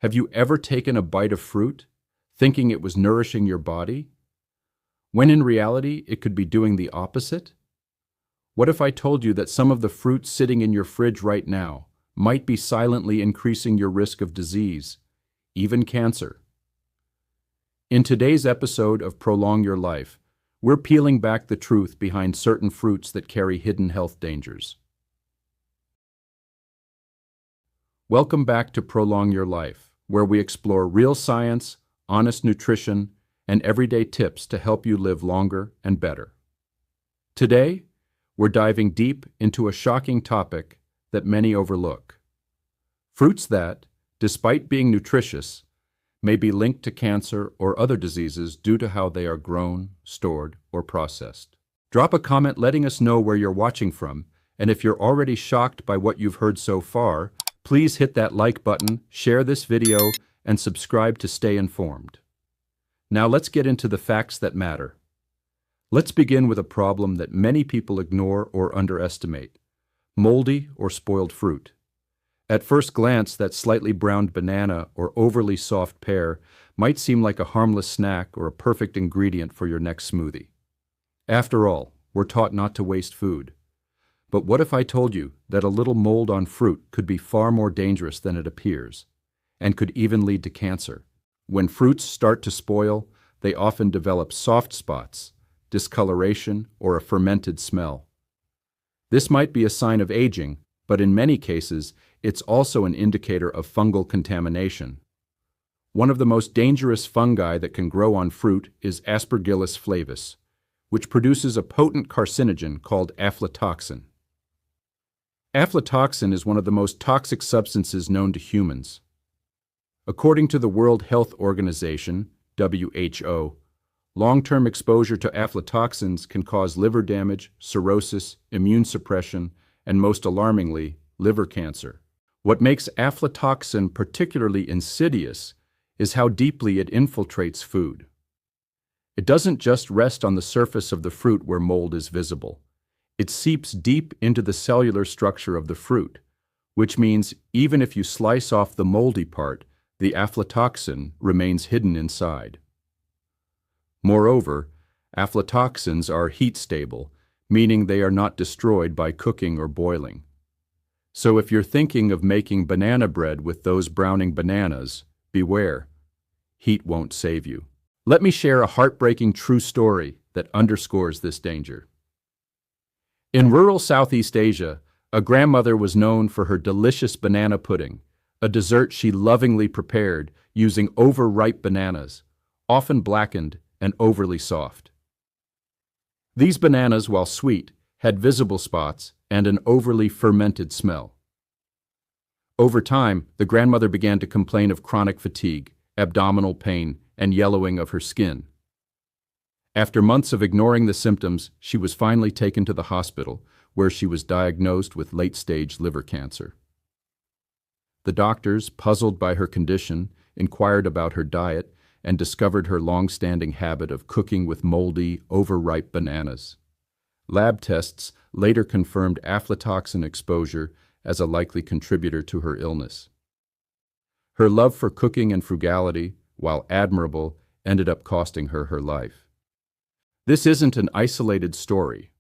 Have you ever taken a bite of fruit, thinking it was nourishing your body, when in reality it could be doing the opposite? What if I told you that some of the fruit sitting in your fridge right now might be silently increasing your risk of disease, even cancer? In today's episode of Prolong Your Life, we're peeling back the truth behind certain fruits that carry hidden health dangers. Welcome back to Prolong Your Life, where we explore real science, honest nutrition, and everyday tips to help you live longer and better. Today, we're diving deep into a shocking topic that many overlook. Fruits that, despite being nutritious, may be linked to cancer or other diseases due to how they are grown, stored, or processed. Drop a comment letting us know where you're watching from, and if you're already shocked by what you've heard so far, please hit that like button, share this video, and subscribe to stay informed. Now let's get into the facts that matter. Let's begin with a problem that many people ignore or underestimate: moldy or spoiled fruit. At first glance, that slightly browned banana or overly soft pear might seem like a harmless snack or a perfect ingredient for your next smoothie. After all, we're taught not to waste food. But what if I told you that a little mold on fruit could be far more dangerous than it appears, and could even lead to cancer? When fruits start to spoil, they often develop soft spots, discoloration, or a fermented smell. This might be a sign of aging, but in many cases, it's also an indicator of fungal contamination. One of the most dangerous fungi that can grow on fruit is Aspergillus flavus, which produces a potent carcinogen called aflatoxin. Aflatoxin is one of the most toxic substances known to humans. According to the World Health Organization, WHO, long-term exposure to aflatoxins can cause liver damage, cirrhosis, immune suppression, and most alarmingly, liver cancer. What makes aflatoxin particularly insidious is how deeply it infiltrates food. It doesn't just rest on the surface of the fruit where mold is visible. It seeps deep into the cellular structure of the fruit, which means even if you slice off the moldy part, the aflatoxin remains hidden inside. Moreover, aflatoxins are heat-stable, meaning they are not destroyed by cooking or boiling. So if you're thinking of making banana bread with those browning bananas, beware. Heat won't save you. Let me share a heartbreaking true story that underscores this danger. In rural Southeast Asia, a grandmother was known for her delicious banana pudding, a dessert she lovingly prepared using overripe bananas, often blackened and overly soft. These bananas, while sweet, had visible spots and an overly fermented smell. Over time, the grandmother began to complain of chronic fatigue, abdominal pain, and yellowing of her skin. After months of ignoring the symptoms, she was finally taken to the hospital, where she was diagnosed with late-stage liver cancer. The doctors, puzzled by her condition, inquired about her diet and discovered her long-standing habit of cooking with moldy, overripe bananas. Lab tests later confirmed aflatoxin exposure as a likely contributor to her illness. Her love for cooking and frugality, while admirable, ended up costing her her life. This isn't an isolated story.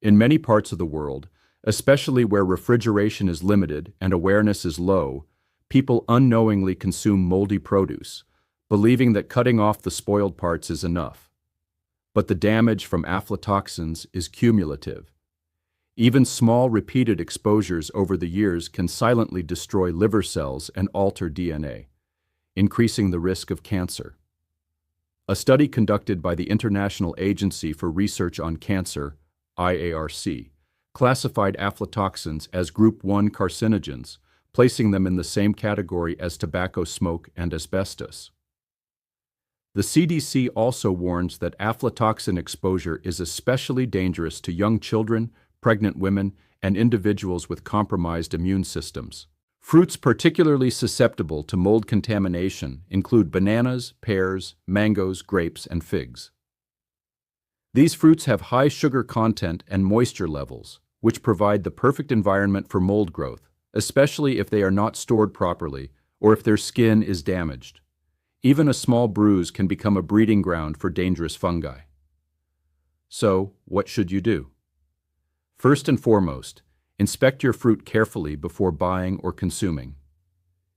In many parts of the world, especially where refrigeration is limited and awareness is low, people unknowingly consume moldy produce, believing that cutting off the spoiled parts is enough. But the damage from aflatoxins is cumulative. Even small repeated exposures over the years can silently destroy liver cells and alter DNA, increasing the risk of cancer. A study conducted by the International Agency for Research on Cancer, IARC, classified aflatoxins as Group 1 carcinogens, placing them in the same category as tobacco smoke and asbestos. The CDC also warns that aflatoxin exposure is especially dangerous to young children, pregnant women, and individuals with compromised immune systems. Fruits particularly susceptible to mold contamination include bananas, pears, mangoes, grapes, and figs. These fruits have high sugar content and moisture levels, which provide the perfect environment for mold growth, especially if they are not stored properly or if their skin is damaged. Even a small bruise can become a breeding ground for dangerous fungi. So, what should you do? First and foremost, inspect your fruit carefully before buying or consuming.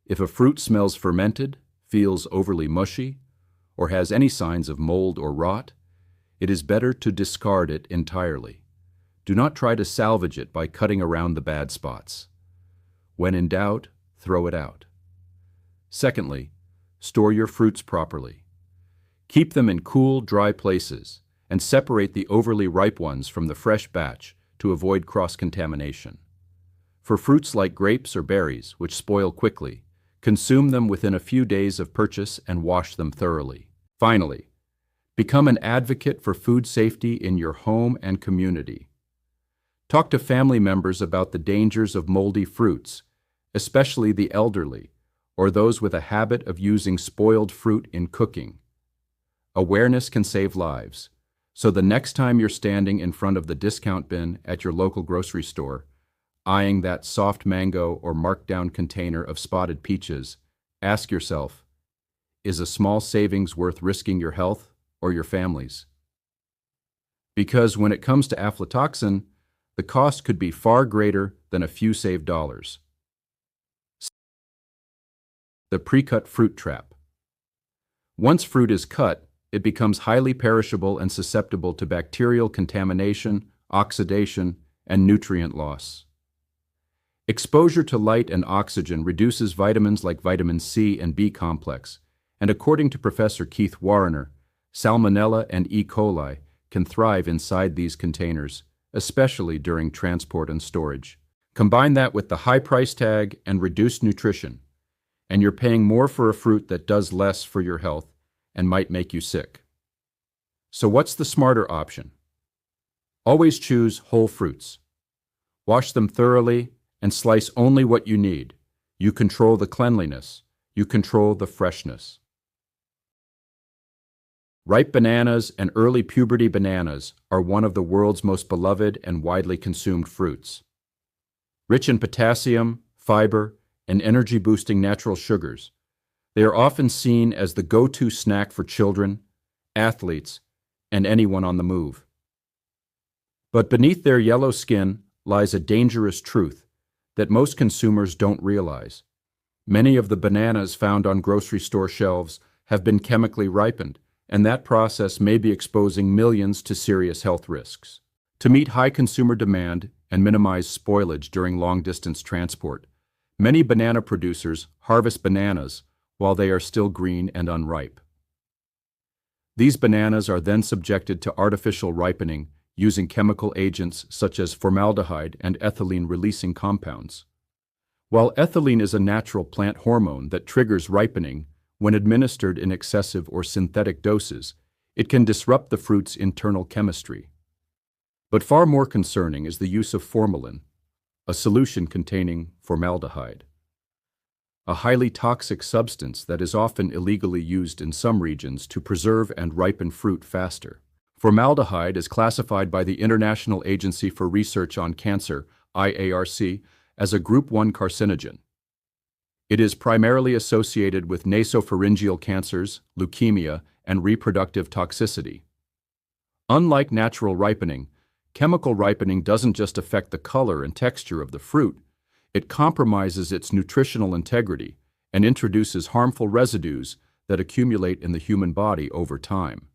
If a fruit smells fermented, feels overly mushy, or has any signs of mold or rot, it is better to discard it entirely. Do not try to salvage it by cutting around the bad spots. When in doubt, throw it out. Secondly, store your fruits properly. Keep them in cool, dry places, and separate the overly ripe ones from the fresh batch to avoid cross-contamination. For fruits like grapes or berries, which spoil quickly, consume them within a few days of purchase and wash them thoroughly. Finally, become an advocate for food safety in your home and community. Talk to family members about the dangers of moldy fruits, especially the elderly or those with a habit of using spoiled fruit in cooking. Awareness can save lives, so the next time you're standing in front of the discount bin at your local grocery store, eyeing that soft mango or marked-down container of spotted peaches, ask yourself, is a small savings worth risking your health or your family's? Because when it comes to aflatoxin, the cost could be far greater than a few saved dollars. The pre-cut fruit trap. Once fruit is cut, it becomes highly perishable and susceptible to bacterial contamination, oxidation, and nutrient loss. Exposure to light and oxygen reduces vitamins like vitamin C and B complex, and according to Professor Keith Warrener, Salmonella and E. coli can thrive inside these containers, especially during transport and storage. Combine that with the high price tag and reduced nutrition, and you're paying more for a fruit that does less for your health and might make you sick. So what's the smarter option? Always choose whole fruits. Wash them thoroughly and slice only what you need. You control the cleanliness. You control the freshness. Ripe bananas and early puberty bananas are one of the world's most beloved and widely consumed fruits. Rich in potassium, fiber, and energy-boosting natural sugars, they are often seen as the go-to snack for children, athletes, and anyone on the move. But beneath their yellow skin lies a dangerous truth that most consumers don't realize. Many of the bananas found on grocery store shelves have been chemically ripened, and that process may be exposing millions to serious health risks. To meet high consumer demand and minimize spoilage during long-distance transport, many banana producers harvest bananas while they are still green and unripe. These bananas are then subjected to artificial ripening using chemical agents such as formaldehyde and ethylene-releasing compounds. While ethylene is a natural plant hormone that triggers ripening, when administered in excessive or synthetic doses, it can disrupt the fruit's internal chemistry. But far more concerning is the use of formalin, a solution containing formaldehyde, a highly toxic substance that is often illegally used in some regions to preserve and ripen fruit faster. Formaldehyde is classified by the International Agency for Research on Cancer, IARC, as a Group 1 carcinogen. It is primarily associated with nasopharyngeal cancers, leukemia, and reproductive toxicity. Unlike natural ripening, chemical ripening doesn't just affect the color and texture of the fruit, it compromises its nutritional integrity and introduces harmful residues that accumulate in the human body over time.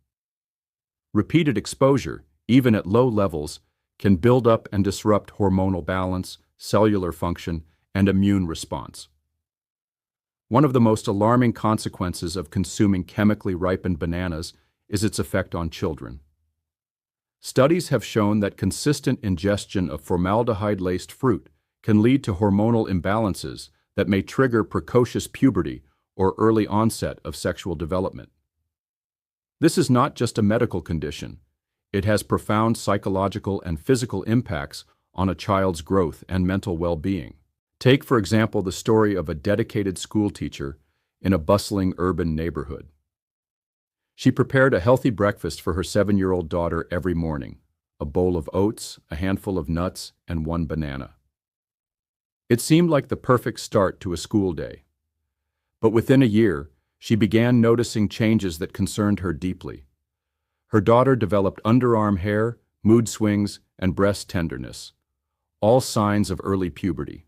Repeated exposure, even at low levels, can build up and disrupt hormonal balance, cellular function, and immune response. One of the most alarming consequences of consuming chemically ripened bananas is its effect on children. Studies have shown that consistent ingestion of formaldehyde-laced fruit can lead to hormonal imbalances that may trigger precocious puberty or early onset of sexual development. This is not just a medical condition. It has profound psychological and physical impacts on a child's growth and mental well-being. Take, for example, the story of a dedicated schoolteacher in a bustling urban neighborhood. She prepared a healthy breakfast for her 7-year-old daughter every morning, a bowl of oats, a handful of nuts, and 1 banana. It seemed like the perfect start to a school day. But within a year, she began noticing changes that concerned her deeply. Her daughter developed underarm hair, mood swings, and breast tenderness, all signs of early puberty.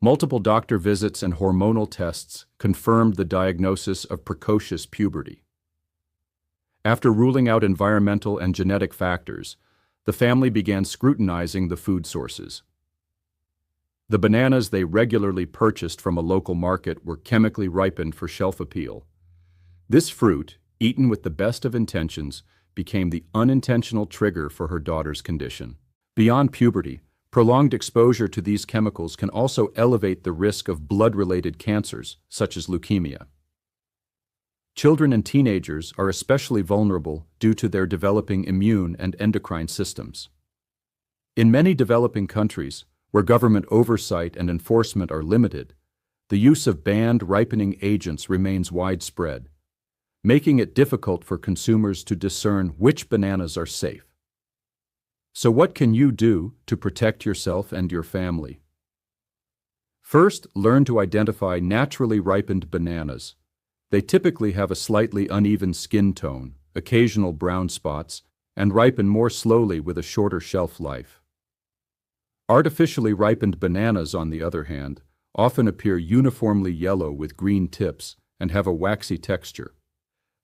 Multiple doctor visits and hormonal tests confirmed the diagnosis of precocious puberty. After ruling out environmental and genetic factors, the family began scrutinizing the food sources. The bananas they regularly purchased from a local market were chemically ripened for shelf appeal. This fruit, eaten with the best of intentions, became the unintentional trigger for her daughter's condition. Beyond puberty, prolonged exposure to these chemicals can also elevate the risk of blood-related cancers, such as leukemia. Children and teenagers are especially vulnerable due to their developing immune and endocrine systems. In many developing countries, where government oversight and enforcement are limited, the use of banned ripening agents remains widespread, making it difficult for consumers to discern which bananas are safe. So what can you do to protect yourself and your family? First, learn to identify naturally ripened bananas. They typically have a slightly uneven skin tone, occasional brown spots, and ripen more slowly with a shorter shelf life. Artificially ripened bananas, on the other hand, often appear uniformly yellow with green tips and have a waxy texture.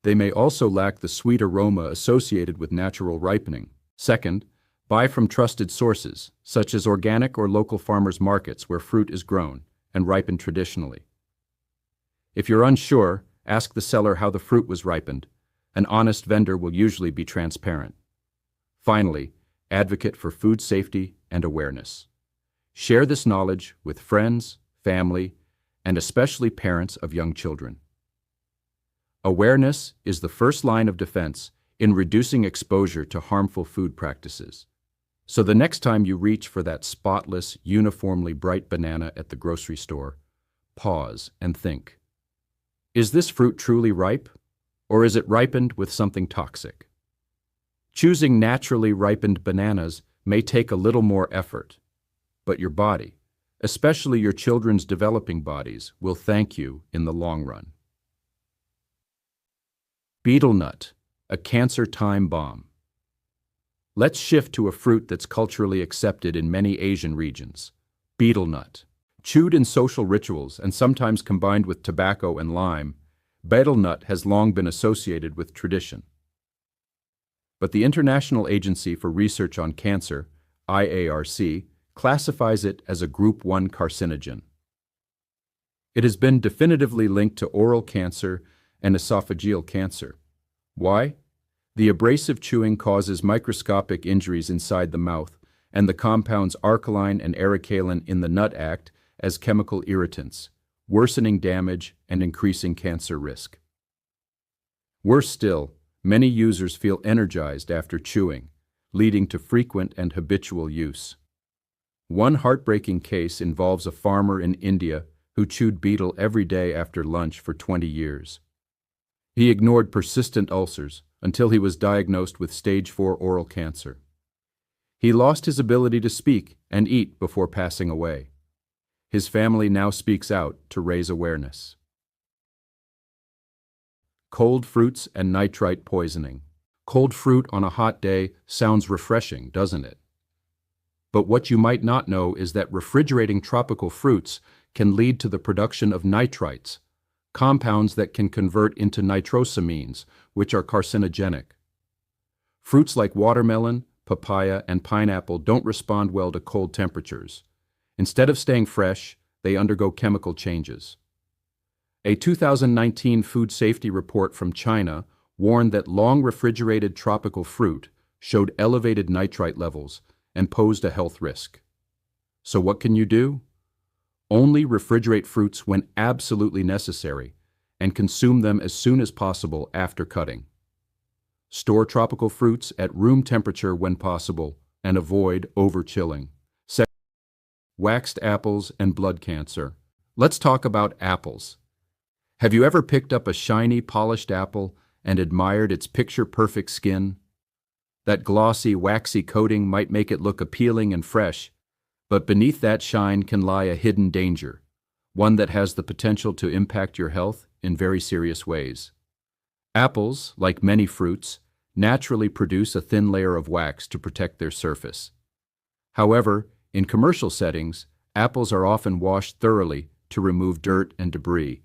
They may also lack the sweet aroma associated with natural ripening. Second, buy from trusted sources, such as organic or local farmers' markets where fruit is grown and ripened traditionally. If you're unsure, ask the seller how the fruit was ripened. An honest vendor will usually be transparent. Finally, advocate for food safety and awareness. Share this knowledge with friends, family, and especially parents of young children. Awareness is the first line of defense in reducing exposure to harmful food practices. So the next time you reach for that spotless, uniformly bright banana at the grocery store, pause and think. Is this fruit truly ripe, or is it ripened with something toxic? Choosing naturally ripened bananas may take a little more effort, but your body, especially your children's developing bodies, will thank you in the long run. Betel nut, a cancer time bomb. Let's shift to a fruit that's culturally accepted in many Asian regions, betel nut. Chewed in social rituals and sometimes combined with tobacco and lime, betel nut has long been associated with tradition. But the International Agency for Research on Cancer, IARC, classifies it as a Group 1 carcinogen. It has been definitively linked to oral cancer and esophageal cancer. Why? The abrasive chewing causes microscopic injuries inside the mouth, and the compounds arcaline and ericalin in the nut act as chemical irritants, worsening damage and increasing cancer risk. Worse still, many users feel energized after chewing, leading to frequent and habitual use. One heartbreaking case involves a farmer in India who chewed betel every day after lunch for 20 years. He ignored persistent ulcers until he was diagnosed with stage 4 oral cancer. He lost his ability to speak and eat before passing away. His family now speaks out to raise awareness. Cold fruits and nitrite poisoning. Cold fruit on a hot day sounds refreshing, doesn't it? But what you might not know is that refrigerating tropical fruits can lead to the production of nitrites, compounds that can convert into nitrosamines, which are carcinogenic. Fruits like watermelon, papaya, and pineapple don't respond well to cold temperatures. Instead of staying fresh, they undergo chemical changes. A 2019 food safety report from China warned that long refrigerated tropical fruit showed elevated nitrite levels and posed a health risk. So what can you do? Only refrigerate fruits when absolutely necessary and consume them as soon as possible after cutting. Store tropical fruits at room temperature when possible and avoid over-chilling. Waxed apples and blood cancer. Let's talk about apples. Have you ever picked up a shiny, polished apple and admired its picture-perfect skin? That glossy, waxy coating might make it look appealing and fresh, but beneath that shine can lie a hidden danger. one that has the potential to impact your health in very serious ways. Apples, like many fruits, naturally produce a thin layer of wax to protect their surface. However, in commercial settings, apples are often washed thoroughly to remove dirt and debris,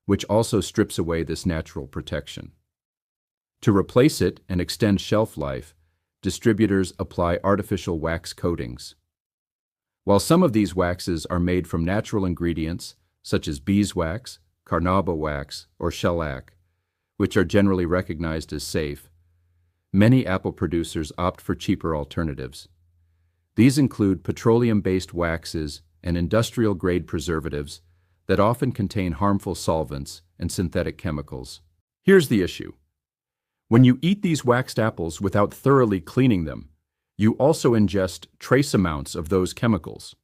which also strips away this natural protection. To replace it and extend shelf life, distributors apply artificial wax coatings. While some of these waxes are made from natural ingredients, such as beeswax, carnauba wax, or shellac, which are generally recognized as safe, many apple producers opt for cheaper alternatives. These include petroleum-based waxes and industrial-grade preservatives that often contain harmful solvents and synthetic chemicals. Here's the issue. When you eat these waxed apples without thoroughly cleaning them, you also ingest trace amounts of those chemicals.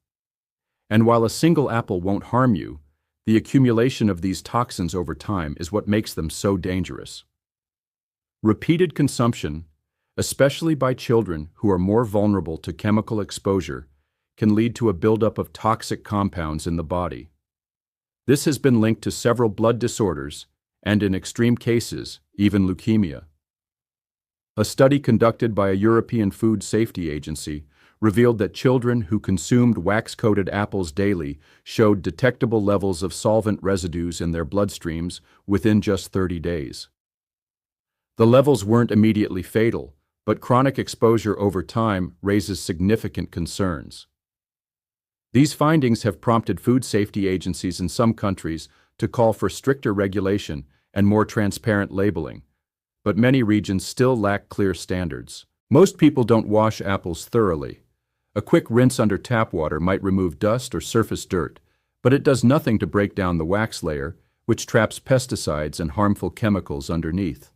And while a single apple won't harm you, the accumulation of these toxins over time is what makes them so dangerous. Repeated consumption, especially by children who are more vulnerable to chemical exposure, can lead to a buildup of toxic compounds in the body. This has been linked to several blood disorders and, in extreme cases, even leukemia. A study conducted by a European Food Safety Agency revealed that children who consumed wax-coated apples daily showed detectable levels of solvent residues in their bloodstreams within just 30 days. The levels weren't immediately fatal, but chronic exposure over time raises significant concerns. These findings have prompted food safety agencies in some countries to call for stricter regulation and more transparent labeling, but many regions still lack clear standards. Most people don't wash apples thoroughly. A quick rinse under tap water might remove dust or surface dirt, but it does nothing to break down the wax layer, which traps pesticides and harmful chemicals underneath.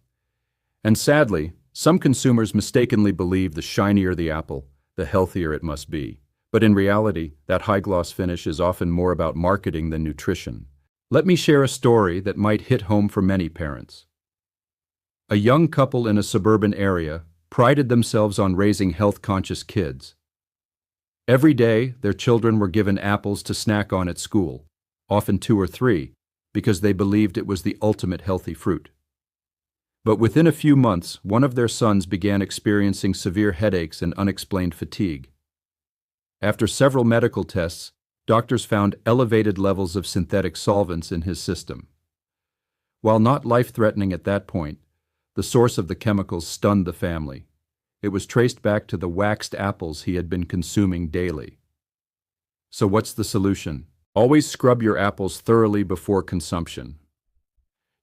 And sadly, some consumers mistakenly believe the shinier the apple, the healthier it must be. But in reality, that high-gloss finish is often more about marketing than nutrition. Let me share a story that might hit home for many parents. A young couple in a suburban area prided themselves on raising health-conscious kids. Every day, their children were given apples to snack on at school, often 2 or 3, because they believed it was the ultimate healthy fruit. But within a few months, one of their sons began experiencing severe headaches and unexplained fatigue. After several medical tests, doctors found elevated levels of synthetic solvents in his system. While not life-threatening at that point, the source of the chemicals stunned the family. It was traced back to the waxed apples he had been consuming daily. So what's the solution? Always scrub your apples thoroughly before consumption.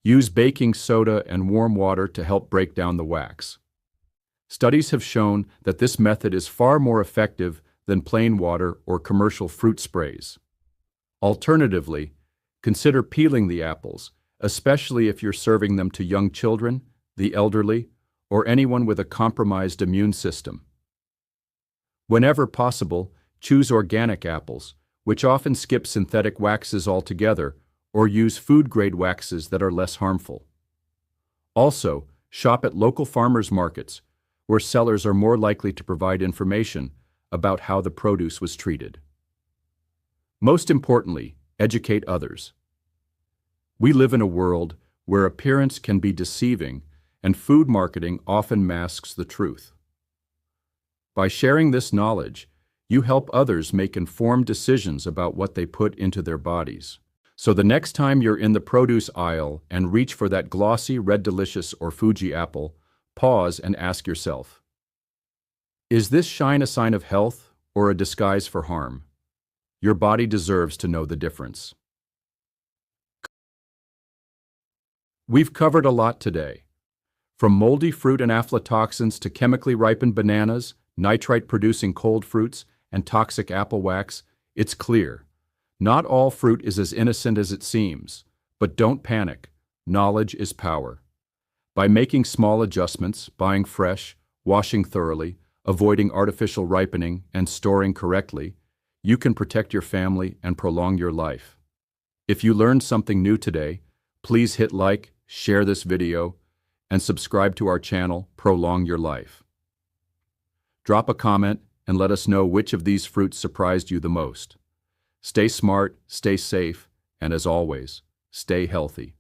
Use baking soda and warm water to help break down the wax. Studies have shown that this method is far more effective than plain water or commercial fruit sprays. Alternatively, consider peeling the apples, especially if you're serving them to young children, the elderly, or anyone with a compromised immune system. Whenever possible, choose organic apples, which often skip synthetic waxes altogether, or use food-grade waxes that are less harmful. Also, shop at local farmers markets, where sellers are more likely to provide information about how the produce was treated. Most importantly, educate others. We live in a world where appearance can be deceiving, and food marketing often masks the truth. By sharing this knowledge, you help others make informed decisions about what they put into their bodies. So the next time you're in the produce aisle and reach for that glossy Red Delicious or Fuji apple, pause and ask yourself, is this shine a sign of health or a disguise for harm? Your body deserves to know the difference. We've covered a lot today. From moldy fruit and aflatoxins to chemically ripened bananas, nitrite-producing cold fruits, and toxic apple wax, it's clear. Not all fruit is as innocent as it seems, but don't panic. Knowledge is power. By making small adjustments, buying fresh, washing thoroughly, avoiding artificial ripening, and storing correctly, you can protect your family and prolong your life. If you learned something new today, please hit like, share this video, and subscribe to our channel, Prolong Your Life. Drop a comment and let us know which of these fruits surprised you the most. Stay smart, stay safe, And as always, stay healthy.